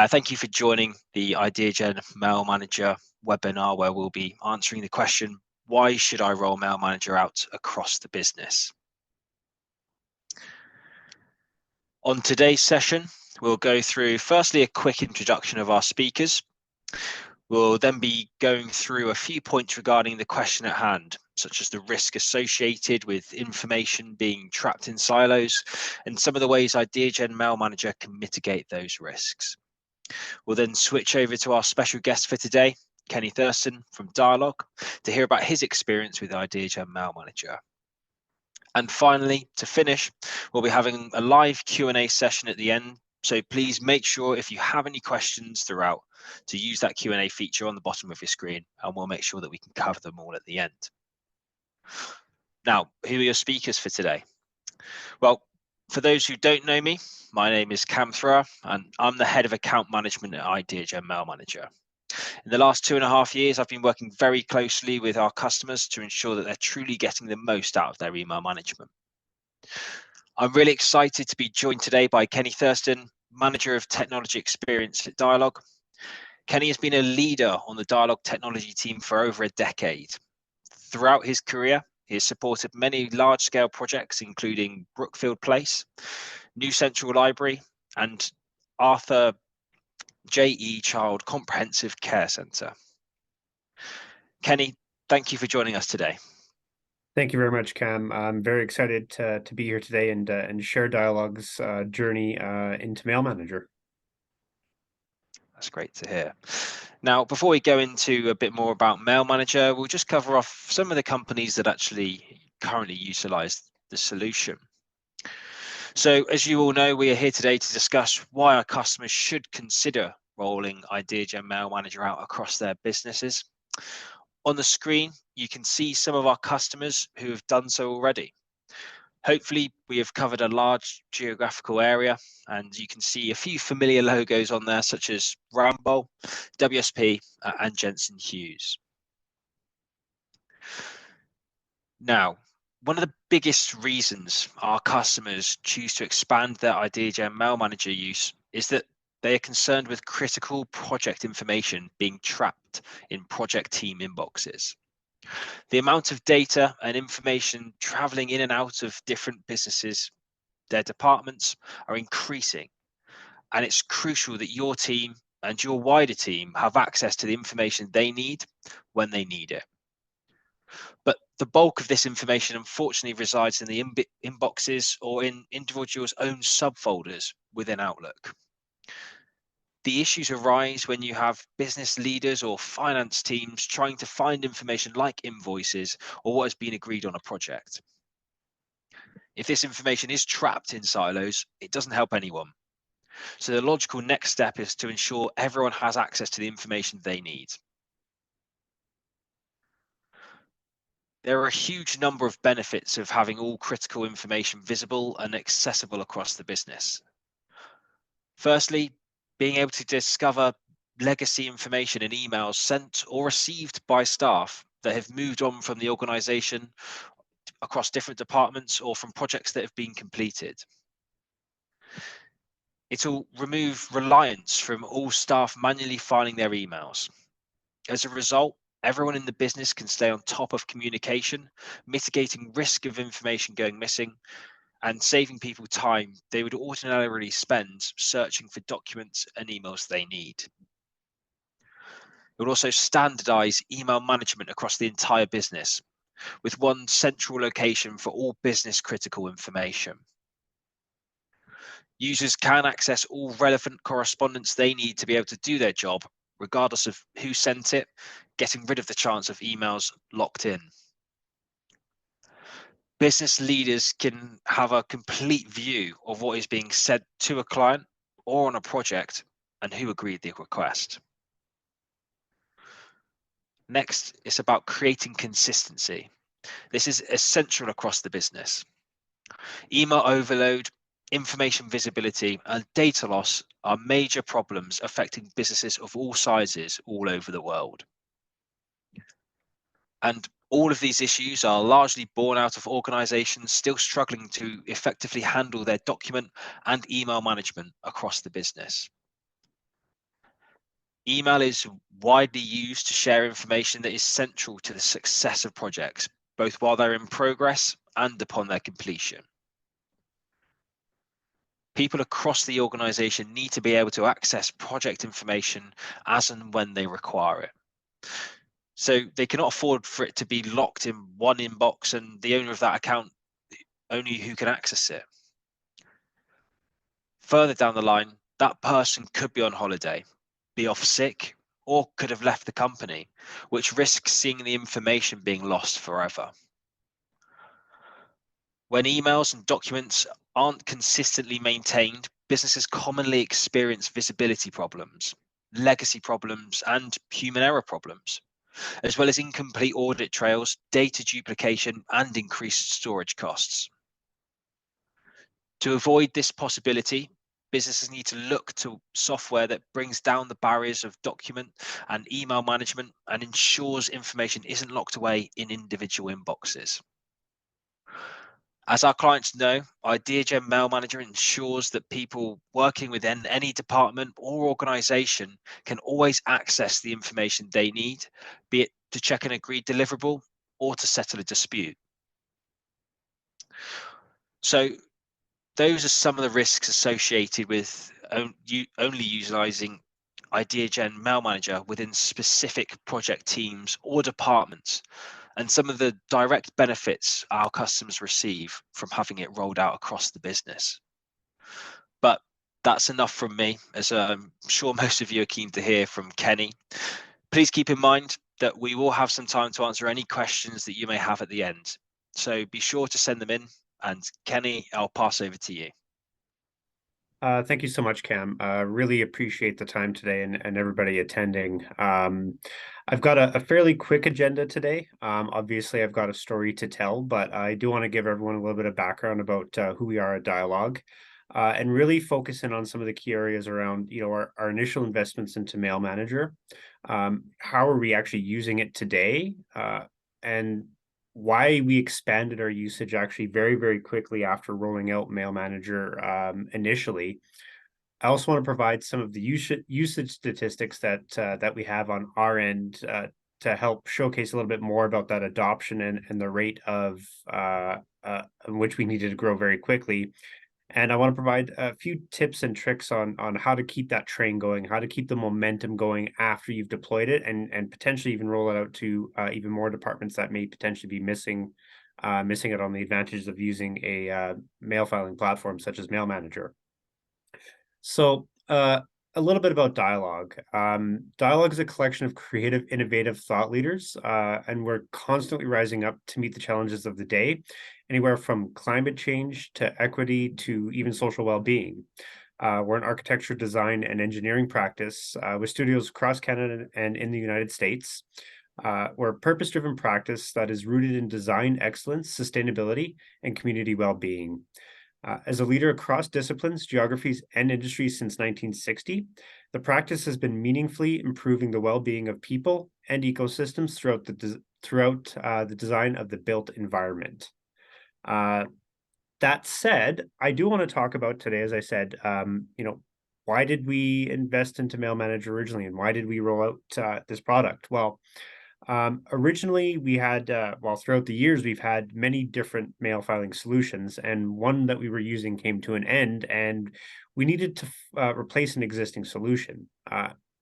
Thank you for joining the Ideagen Mail Manager webinar, where we'll be answering the question, why should I roll Mail Manager out across the business? On today's session, we'll go through firstly a quick introduction of our speakers. We'll then be going through a few points regarding the question at hand, such as the risk associated with information being trapped in silos and some of the ways Ideagen Mail Manager can mitigate those risks. We'll then switch over to our special guest for today, Kenny Thurston from DIALOG, to hear about his experience with Ideagen Mail Manager. And finally, to finish, we'll be having a live Q&A session at the end. So please make sure if you have any questions throughout to use that Q&A feature on the bottom of your screen, and we'll make sure that we can cover them all at the end. Now, who are your speakers for today? Well, for those who don't know me, my name is Cam Thrower, and I'm the head of account management at Ideagen Mail Manager. In the last 2.5 years, I've been working very closely with our customers to ensure that they're truly getting the most out of their email management. I'm really excited to be joined today by Kenny Thurston, Manager of Technology Experience at DIALOG. Kenny has been a leader on the DIALOG technology team for over a decade. Throughout his career, he has supported many large-scale projects, including Brookfield Place, New Central Library, and Arthur J.E. Child Comprehensive Care Centre. Kenny, thank you for joining us today. Thank you very much, Cam. I'm very excited to be here today and share DIALOG's journey into Mail Manager. That's great to hear. Now, before we go into a bit more about Mail Manager, we'll just cover off some of the companies that actually currently utilize the solution. So, as you all know, we are here today to discuss why our customers should consider rolling Ideagen Mail Manager out across their businesses. On the screen, you can see some of our customers who have done so already. Hopefully, we have covered a large geographical area, and you can see a few familiar logos on there, such as Ramboll, WSP, and Jensen Hughes. Now, one of the biggest reasons our customers choose to expand their Ideagen Mail Manager use is that they are concerned with critical project information being trapped in project team inboxes. The amount of data and information traveling in and out of different businesses, their departments, are increasing. And it's crucial that your team and your wider team have access to the information they need when they need it. But the bulk of this information unfortunately resides in the inboxes or in individuals' own subfolders within Outlook. The issues arise when you have business leaders or finance teams trying to find information like invoices or what has been agreed on a project. If this information is trapped in silos, it doesn't help anyone. So the logical next step is to ensure everyone has access to the information they need. There are a huge number of benefits of having all critical information visible and accessible across the business. Firstly, being able to discover legacy information in emails sent or received by staff that have moved on from the organization across different departments or from projects that have been completed. It'll remove reliance from all staff manually filing their emails. As a result, everyone in the business can stay on top of communication, mitigating risk of information going missing, and saving people time they would ordinarily spend searching for documents and emails they need. It will also standardize email management across the entire business, with one central location for all business critical information. Users can access all relevant correspondence they need to be able to do their job, regardless of who sent it, getting rid of the chance of emails locked in. Business leaders can have a complete view of what is being said to a client or on a project and who agreed the request. Next, it's about creating consistency. This is essential across the business. Email overload, information visibility, and data loss are major problems affecting businesses of all sizes all over the world. And all of these issues are largely born out of organizations still struggling to effectively handle their document and email management across the business. Email is widely used to share information that is central to the success of projects, both while they're in progress and upon their completion. People across the organization need to be able to access project information as and when they require it. So they cannot afford for it to be locked in one inbox and the owner of that account only who can access it. Further down the line, that person could be on holiday, be off sick, or could have left the company, which risks seeing the information being lost forever. When emails and documents aren't consistently maintained, businesses commonly experience visibility problems, legacy problems, and human error problems, as well as incomplete audit trails, data duplication, and increased storage costs. To avoid this possibility, businesses need to look to software that brings down the barriers of document and email management and ensures information isn't locked away in individual inboxes. As our clients know, Ideagen Mail Manager ensures that people working within any department or organization can always access the information they need, be it to check an agreed deliverable or to settle a dispute. So those are some of the risks associated with only utilizing Ideagen Mail Manager within specific project teams or departments, and some of the direct benefits our customers receive from having it rolled out across the business. But that's enough from me, as I'm sure most of you are keen to hear from Kenny. Please keep in mind that we will have some time to answer any questions that you may have at the end. So be sure to send them in. And Kenny, I'll pass over to you. Thank you so much, Cam. Really appreciate the time today and everybody attending. I've got a fairly quick agenda today. Obviously, I've got a story to tell, but I do want to give everyone a little bit of background about who we are at Dialog, and really focus in on some of the key areas around, our initial investments into Mail Manager. How are we actually using it today? And why we expanded our usage actually very, very quickly after rolling out Mail Manager initially. I also want to provide some of the usage statistics that we have on our end to help showcase a little bit more about that adoption and the rate of in which we needed to grow very quickly. And I want to provide a few tips and tricks on how to keep that train going, how to keep the momentum going after you've deployed it, and potentially even roll it out to even more departments that may potentially be missing it on the advantages of using a mail filing platform such as Mail Manager. So a little bit about Dialogue. Dialogue is a collection of creative, innovative thought leaders, and we're constantly rising up to meet the challenges of the day, anywhere from climate change to equity to even social well-being. We're an architecture, design, and engineering practice with studios across Canada and in the United States. We're a purpose-driven practice that is rooted in design excellence, sustainability, and community well-being. As a leader across disciplines, geographies, and industries since 1960, the practice has been meaningfully improving the well-being of people and ecosystems throughout the design of the built environment. That said, I do want to talk about today, as I said, why did we invest into Mail Manager originally, and why did we roll out this product? Well, originally we had, throughout the years, we've had many different mail filing solutions, and one that we were using came to an end, and we needed to replace an existing solution.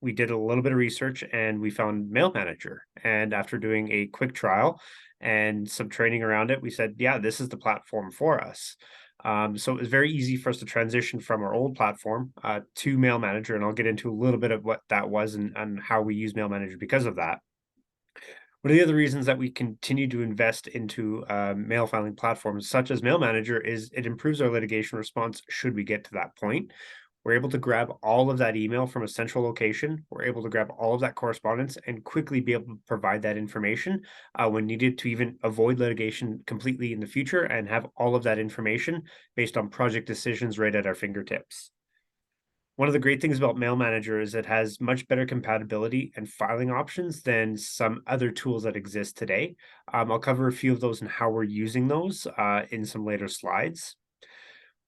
We did a little bit of research and we found Mail Manager. And after doing a quick trial and some training around it, we said, yeah, this is the platform for us. So it was very easy for us to transition from our old platform to Mail Manager. And I'll get into a little bit of what that was and how we use Mail Manager because of that. One of the other reasons that we continue to invest into mail filing platforms such as Mail Manager is it improves our litigation response should we get to that point. We're able to grab all of that email from a central location. We're able to grab all of that correspondence and quickly be able to provide that information when needed to even avoid litigation completely in the future and have all of that information based on project decisions right at our fingertips. One of the great things about Mail Manager is it has much better compatibility and filing options than some other tools that exist today. I'll cover a few of those and how we're using those in some later slides.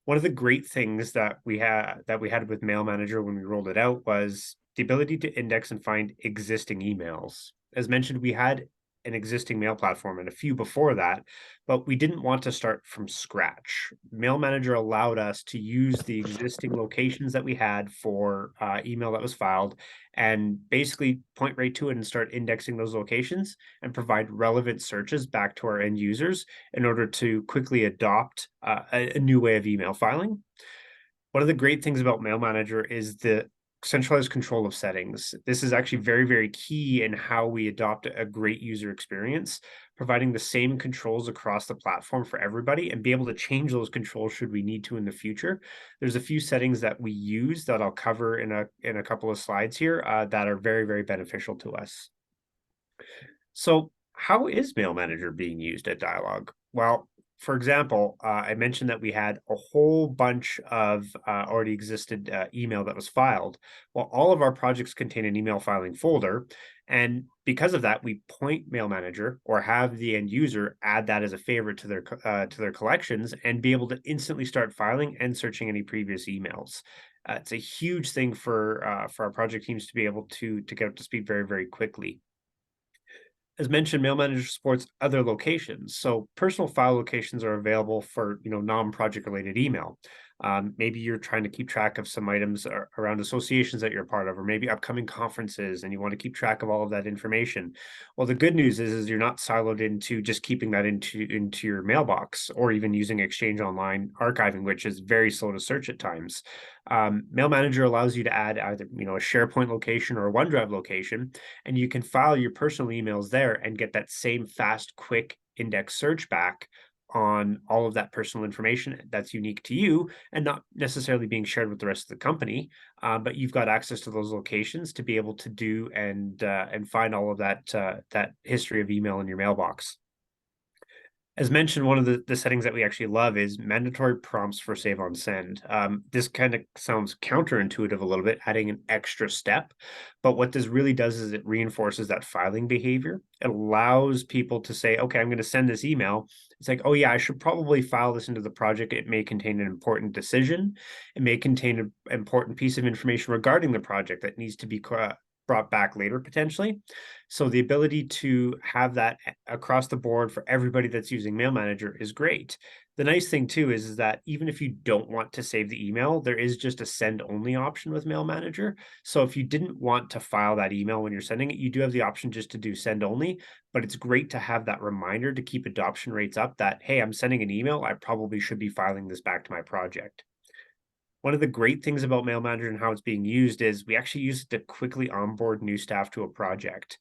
One of the great things that we had with Mail Manager when we rolled it out was the ability to index and find existing emails. As mentioned, we had an existing mail platform and a few before that, but we didn't want to start from scratch. Mail Manager allowed us to use the existing locations that we had for email that was filed and basically point right to it and start indexing those locations and provide relevant searches back to our end users in order to quickly adopt a new way of email filing. One of the great things about Mail Manager is the centralized control of settings. This is actually very, very key in how we adopt a great user experience, providing the same controls across the platform for everybody and be able to change those controls should we need to in the future. There's a few settings that we use that I'll cover in a couple of slides here that are very, very beneficial to us. So how is Mail Manager being used at Dialog? Well, for example, I mentioned that we had a whole bunch of already existed email that was filed. Well, all of our projects contain an email filing folder. And because of that, we point Mail Manager or have the end user add that as a favorite to their collections and be able to instantly start filing and searching any previous emails. It's a huge thing for our project teams to be able to get up to speed very, very quickly. As mentioned, Mail Manager supports other locations. So personal file locations are available for non-project related email. Maybe you're trying to keep track of some items around associations that you're a part of, or maybe upcoming conferences, and you want to keep track of all of that information. Well, the good news is you're not siloed into just keeping that into your mailbox, or even using Exchange Online archiving, which is very slow to search at times. Mail Manager allows you to add either a SharePoint location or a OneDrive location, and you can file your personal emails there and get that same fast, quick index search back on all of that personal information that's unique to you and not necessarily being shared with the rest of the company. But you've got access to those locations to be able to do and find all of that history of email in your mailbox. As mentioned, one of the settings that we actually love is mandatory prompts for save on send. This kind of sounds counterintuitive a little bit, adding an extra step. But what this really does is it reinforces that filing behavior. It allows people to say, okay, I'm going to send this email. It's like, oh, yeah, I should probably file this into the project. It may contain an important decision. It may contain an important piece of information regarding the project that needs to be brought back later potentially. So the ability to have that across the board for everybody that's using Mail Manager is great. The nice thing too is that even if you don't want to save the email, there is just a send only option with Mail Manager. So if you didn't want to file that email when you're sending it, you do have the option just to do send only, but it's great to have that reminder to keep adoption rates up that, hey, I'm sending an email. I probably should be filing this back to my project. One of the great things about Mail Manager and how it's being used is we actually use it to quickly onboard new staff to a project.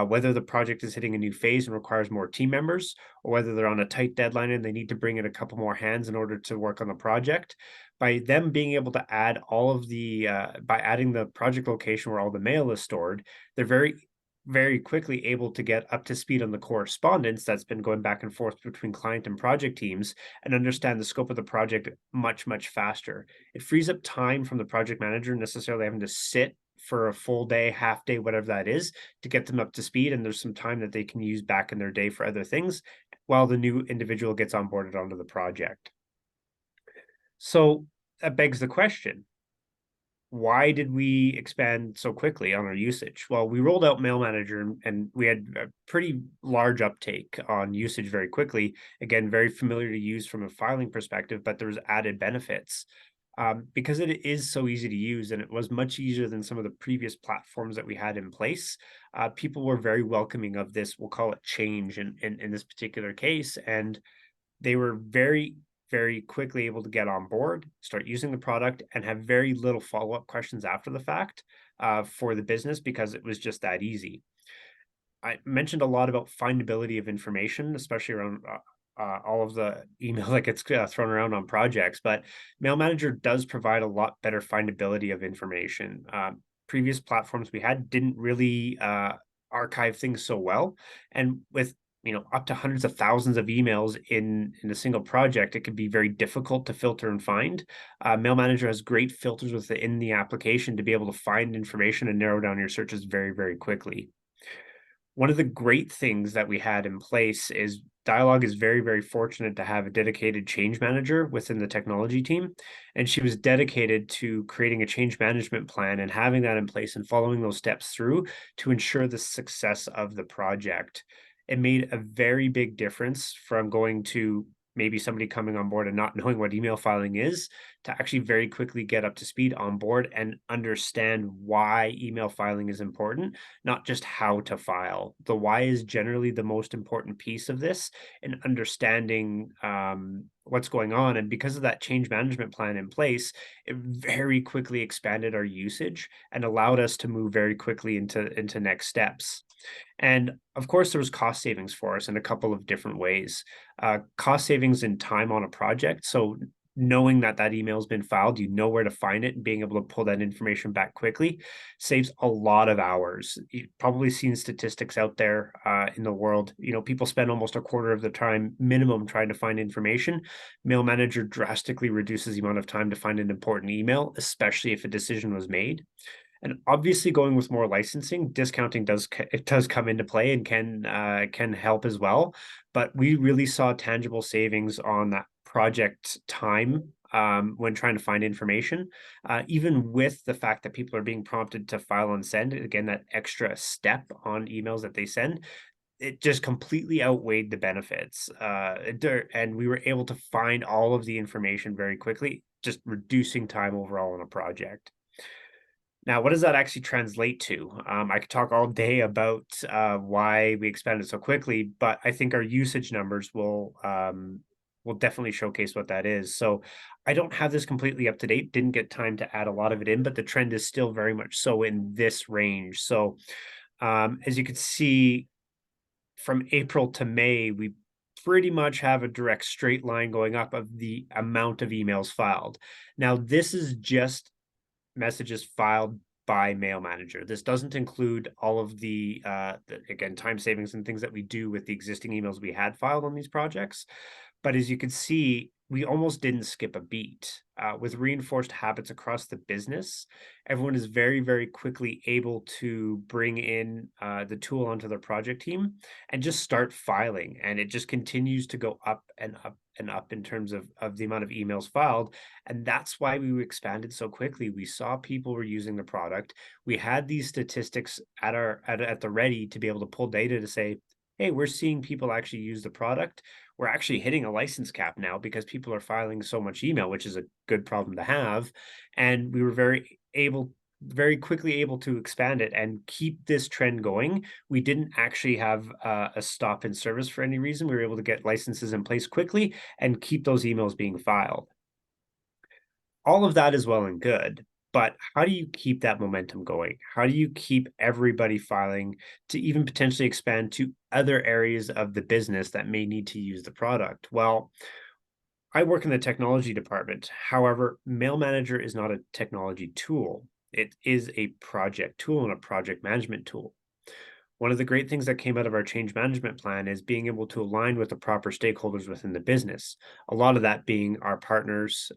Whether the project is hitting a new phase and requires more team members, or whether they're on a tight deadline and they need to bring in a couple more hands in order to work on the project, by them being able to add all of by adding the project location where all the mail is stored, they're very quickly able to get up to speed on the correspondence that's been going back and forth between client and project teams and understand the scope of the project much, much faster. It frees up time from the project manager necessarily having to sit for a full day, half day, whatever that is, to get them up to speed. And there's some time that they can use back in their day for other things while the new individual gets onboarded onto the project. So that begs the question, why did we expand so quickly on our usage? Well, we rolled out Mail Manager and we had a pretty large uptake on usage very quickly. Again, very familiar to use from a filing perspective, but there was added benefits. Because it is so easy to use and it was much easier than some of the previous platforms that we had in place. People were very welcoming of this, we'll call it change in this particular case. And they were very quickly able to get on board, start using the product, and have very little follow-up questions after the fact for the business because it was just that easy. I mentioned a lot about findability of information, especially around all of the email that gets thrown around on projects, but Mail Manager does provide a lot better findability of information. Previous platforms we had didn't really archive things so well, and with up to hundreds of thousands of emails in a single project, it can be very difficult to filter and find. Mail Manager has great filters within the application to be able to find information and narrow down your searches very, very quickly. One of the great things that we had in place is Dialogue is very, very fortunate to have a dedicated change manager within the technology team. And she was dedicated to creating a change management plan and having that in place and following those steps through to ensure the success of the project. It made a very big difference from going to maybe somebody coming on board and not knowing what email filing is to actually very quickly get up to speed on board and understand why email filing is important, not just how to file. The why is generally the most important piece of this and understanding what's going on. And because of that change management plan in place, it very quickly expanded our usage and allowed us to move very quickly into next steps. And of course, there was cost savings for us in a couple of different ways. Cost savings in time on a project. So knowing that that email has been filed, you know where to find it, and being able to pull that information back quickly saves a lot of hours. You've probably seen statistics out there in the world. You know, people spend almost a quarter of the time minimum trying to find information. Mail Manager drastically reduces the amount of time to find an important email, especially if a decision was made. And obviously, going with more licensing, discounting it does come into play and can help as well. But we really saw tangible savings on that project time when trying to find information, even with the fact that people are being prompted to file and send. Again, that extra step on emails that they send, it just completely outweighed the benefits. And we were able to find all of the information very quickly, just reducing time overall on a project. Now, what does that actually translate to? I could talk all day about why we expanded so quickly, but I think our usage numbers will definitely showcase what that is. So I don't have this completely up to date. Didn't get time to add a lot of it in, but the trend is still very much so in this range. So as you can see, from April to May, we pretty much have a direct straight line going up of the amount of emails filed. Now, this is just messages filed by Mail Manager. This doesn't include all of the again, time savings and things that we do with the existing emails we had filed on these projects. But as you can see, we almost didn't skip a beat. With reinforced habits across the business, everyone is very, very quickly able to bring in the tool onto their project team and just start filing. And it just continues to go up and up and up in terms of the amount of emails filed. And that's why we expanded so quickly. We saw people were using the product. We had these statistics at the ready to be able to pull data to say, hey, we're seeing people actually use the product. We're actually hitting a license cap now because people are filing so much email, which is a good problem to have. And we were very quickly able to expand it and keep this trend going. We didn't actually have a stop in service for any reason. We were able to get licenses in place quickly and keep those emails being filed. All of that is well and good, but how do you keep that momentum going? How do you keep everybody filing to even potentially expand to other areas of the business that may need to use the product? Well, I work in the technology department. However, Mail Manager is not a technology tool. It is a project tool and a project management tool. One of the great things that came out of our change management plan is being able to align with the proper stakeholders within the business. A lot of that being our partners,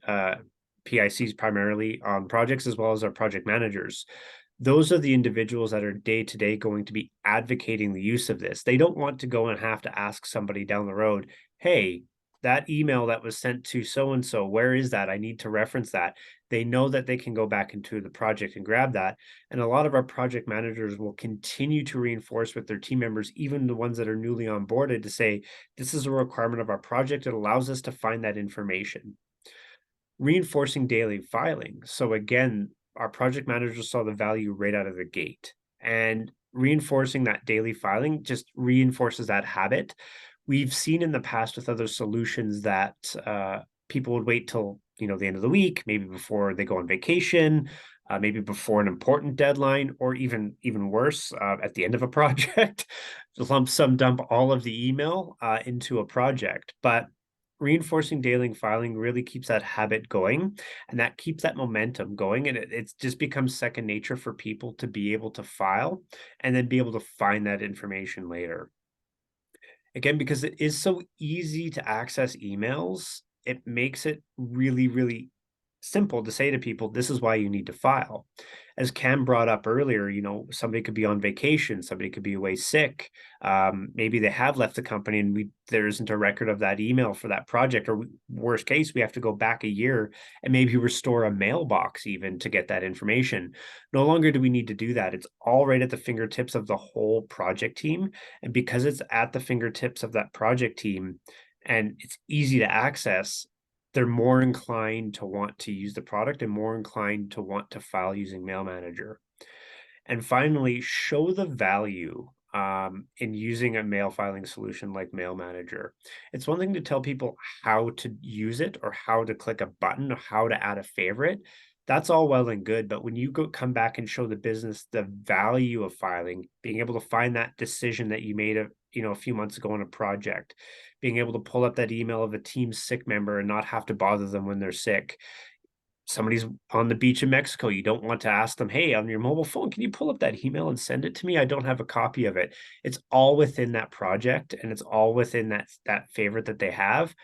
PICs primarily on projects, as well as our project managers. Those are the individuals that are day to day going to be advocating the use of this. They don't want to go and have to ask somebody down the road, hey, that email that was sent to so and so, where is that? I need to reference that. They know that they can go back into the project and grab that. And a lot of our project managers will continue to reinforce with their team members, even the ones that are newly onboarded, to say, this is a requirement of our project. It allows us to find that information. Reinforcing daily filing. So again, our project managers saw the value right out of the gate. And reinforcing that daily filing just reinforces that habit. We've seen in the past with other solutions that people would wait till the end of the week, maybe before they go on vacation, maybe before an important deadline, or even worse, at the end of a project, lump sum dump all of the email into a project. But reinforcing daily filing really keeps that habit going, and that keeps that momentum going, and it just becomes second nature for people to be able to file and then be able to find that information later. Again, because it is so easy to access emails, it makes it really, really simple to say to people, this is why you need to file. As Cam brought up earlier, somebody could be on vacation, somebody could be away sick. Maybe they have left the company and there isn't a record of that email for that project. Or worst case, we have to go back a year and maybe restore a mailbox even to get that information. No longer do we need to do that. It's all right at the fingertips of the whole project team. And because it's at the fingertips of that project team and it's easy to access, they're more inclined to want to use the product and more inclined to want to file using Mail Manager. And finally, show the value in using a mail filing solution like Mail Manager. It's one thing to tell people how to use it or how to click a button or how to add a favorite. That's all well and good, but when you come back and show the business the value of filing, being able to find that decision that you made a few months ago on a project, being able to pull up that email of a team sick member and not have to bother them when they're sick. Somebody's on the beach in Mexico, you don't want to ask them, "Hey, on your mobile phone, can you pull up that email and send it to me? I don't have a copy of it." It's all within that project, and it's all within that favorite that they have,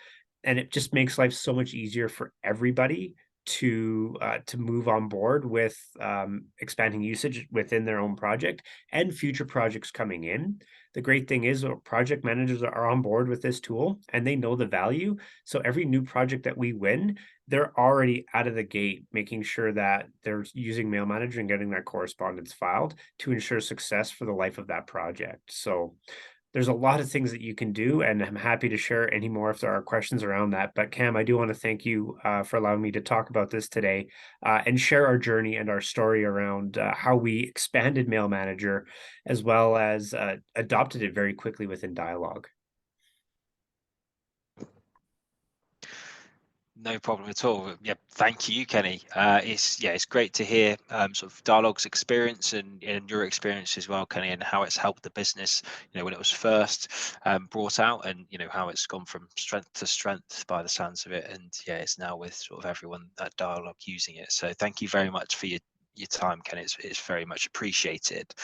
and it just makes life so much easier for everybody to move on board with expanding usage within their own project and future projects coming in. The great thing is project managers are on board with this tool and they know the value. So every new project that we win, they're already out of the gate making sure that they're using Mail Manager and getting that correspondence filed to ensure success for the life of that project. So there's a lot of things that you can do, and I'm happy to share any more if there are questions around that. But Cam, I do want to thank you for allowing me to talk about this today and share our journey and our story around how we expanded Mail Manager as well as adopted it very quickly within Dialog. No problem at all. Yeah, thank you, Kenny. It's great to hear sort of Dialog's experience and your experience as well, Kenny, and how it's helped the business. When it was first brought out, and how it's gone from strength to strength by the sounds of it. And yeah, it's now with sort of everyone at Dialog using it. So thank you very much for your time, Ken. It's very much appreciated.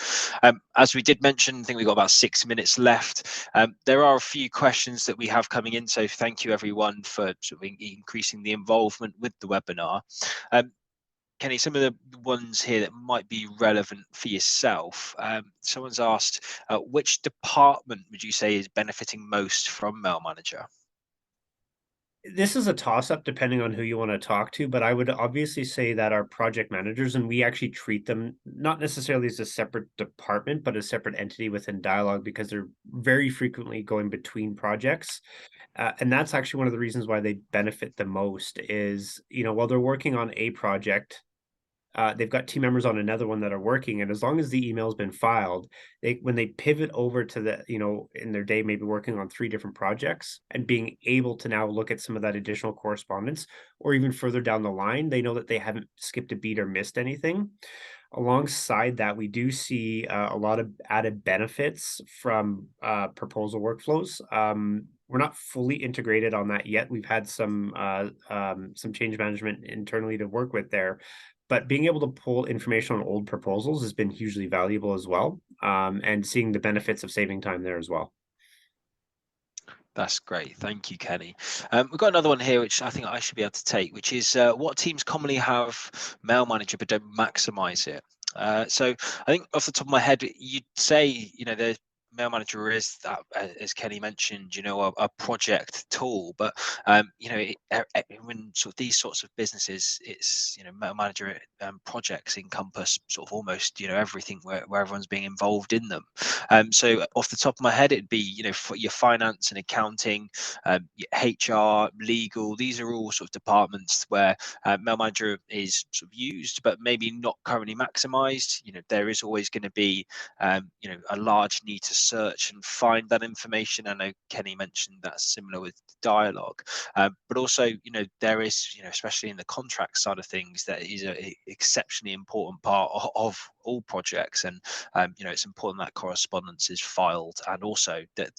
As we did mention, I think we've got about 6 minutes left. There are a few questions that we have coming in, so thank you everyone for sort of increasing the involvement with the webinar. Kenny, some of the ones here that might be relevant for yourself. Someone's asked, which department would you say is benefiting most from Mail Manager? This is a toss-up depending on who you want to talk to, but I would obviously say that our project managers, and we actually treat them not necessarily as a separate department, but a separate entity within Dialog because they're very frequently going between projects. And that's actually one of the reasons why they benefit the most is, while they're working on a project, they've got team members on another one that are working, and as long as the email's been filed, when they pivot over to in their day, maybe working on 3 different projects and being able to now look at some of that additional correspondence, or even further down the line, they know that they haven't skipped a beat or missed anything. Alongside that, we do see a lot of added benefits from proposal workflows. We're not fully integrated on that yet. We've had some change management internally to work with there, but being able to pull information on old proposals has been hugely valuable as well, and seeing the benefits of saving time there as well. That's great. Thank you, Kenny. We've got another one here, which I think I should be able to take, which is what teams commonly have Mail Manager but don't maximize it? So I think off the top of my head, you'd say, the Mail Manager is that, as Kenny mentioned, a project tool, but when sort of these sorts of businesses, it's Mail Manager projects encompass sort of almost everything where everyone's being involved in them. So off the top of my head, it'd be for your finance and accounting, your HR, legal. These are all sort of departments where Mail Manager is sort of used, but maybe not currently maximized. There is always going to be a large need to search and find that information. I know Kenny mentioned that's similar with Dialog, but also there is especially in the contract side of things, that is an exceptionally important part of all projects, and it's important that correspondence is filed, and also that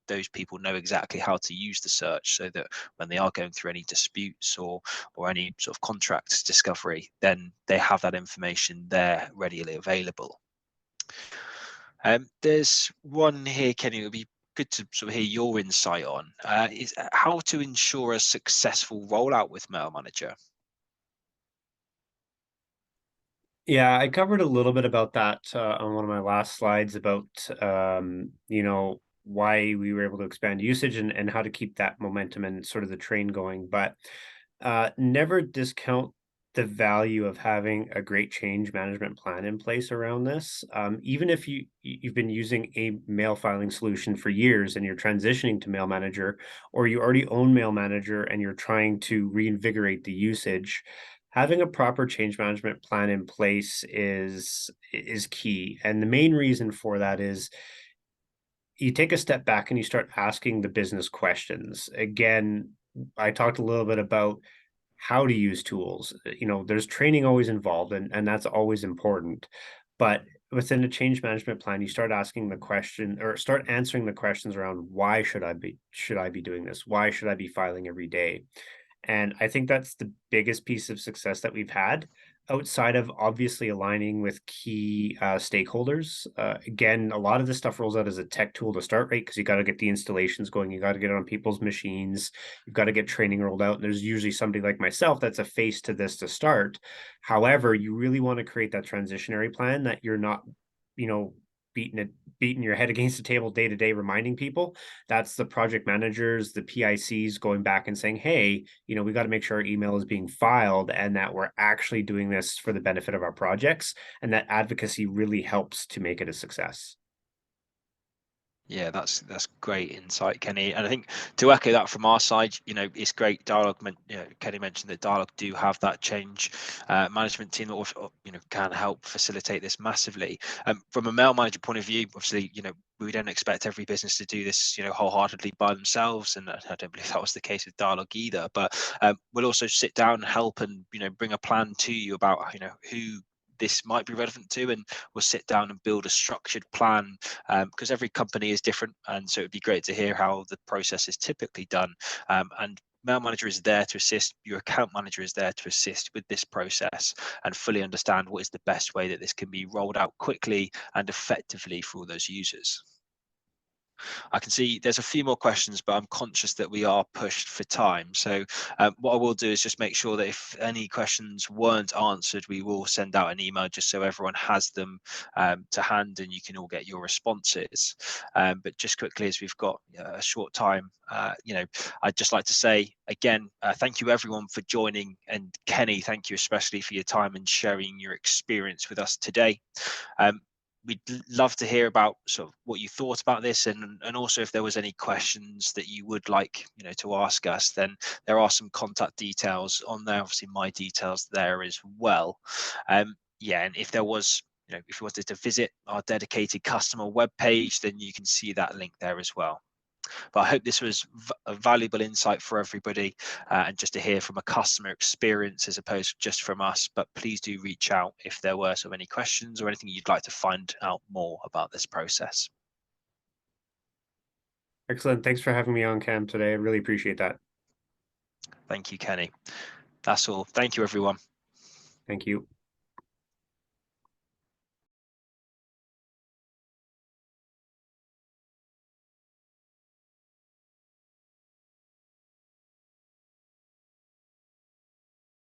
those people know exactly how to use the search, so that when they are going through any disputes or any sort of contract discovery, then they have that information there readily available. There's one here, Kenny, it would be good to sort of hear your insight on, is how to ensure a successful rollout with Mail Manager. Yeah, I covered a little bit about that on one of my last slides about why we were able to expand usage and how to keep that momentum and sort of the train going. But never discount the value of having a great change management plan in place around this. Even if you've been using a mail filing solution for years and you're transitioning to Mail Manager, or you already own Mail Manager and you're trying to reinvigorate the usage, having a proper change management plan in place is key. And the main reason for that is you take a step back and you start asking the business questions. Again, I talked a little bit about how to use tools. There's training always involved, and that's always important. But within a change management plan, you start asking the question or start answering the questions around why should I be doing this? Why should I be filing every day? And I think that's the biggest piece of success that we've had outside of obviously aligning with key stakeholders. Again, a lot of this stuff rolls out as a tech tool to start, right? Because you got to get the installations going, you got to get it on people's machines, you've got to get training rolled out. And there's usually somebody like myself that's a face to this to start. However, you really want to create that transitionary plan that you're not, you know, beating your head against the table day to day, reminding people. That's the project managers, the PICs going back and saying, hey, we got to make sure our email is being filed and that we're actually doing this for the benefit of our projects. And that advocacy really helps to make it a success. Yeah, that's great insight, Kenny. And I think to echo that from our side, it's great. Kenny mentioned that Dialog do have that change management team that also, can help facilitate this massively. From a mail manager point of view, obviously, we don't expect every business to do this, wholeheartedly by themselves, and I don't believe that was the case with Dialog either. But we'll also sit down and help, and bring a plan to you about who this might be relevant to, and we'll sit down and build a structured plan, because every company is different, and so it'd be great to hear how the process is typically done. And Mail Manager is there to assist. Your account manager is there to assist with this process and fully understand what is the best way that this can be rolled out quickly and effectively for all those users. I can see there's a few more questions, but I'm conscious that we are pushed for time. So what I will do is just make sure that if any questions weren't answered, we will send out an email just so everyone has them to hand and you can all get your responses. But just quickly, as we've got a short time, I'd just like to say again, thank you everyone for joining, and Kenny, thank you especially for your time and sharing your experience with us today. Um, we'd love to hear about sort of what you thought about this, and also if there was any questions that you would like to ask us. Then there are some contact details on there, obviously my details there as well. Yeah, and if there was, if you wanted to visit our dedicated customer webpage, then you can see that link there as well. But I hope this was a valuable insight for everybody, and just to hear from a customer experience as opposed to just from us. But please do reach out if there were sort of any questions or anything you'd like to find out more about this process. Excellent. Thanks for having me on, Cam, today. I really appreciate that. Thank you, Kenny. That's all. Thank you, everyone. Thank you.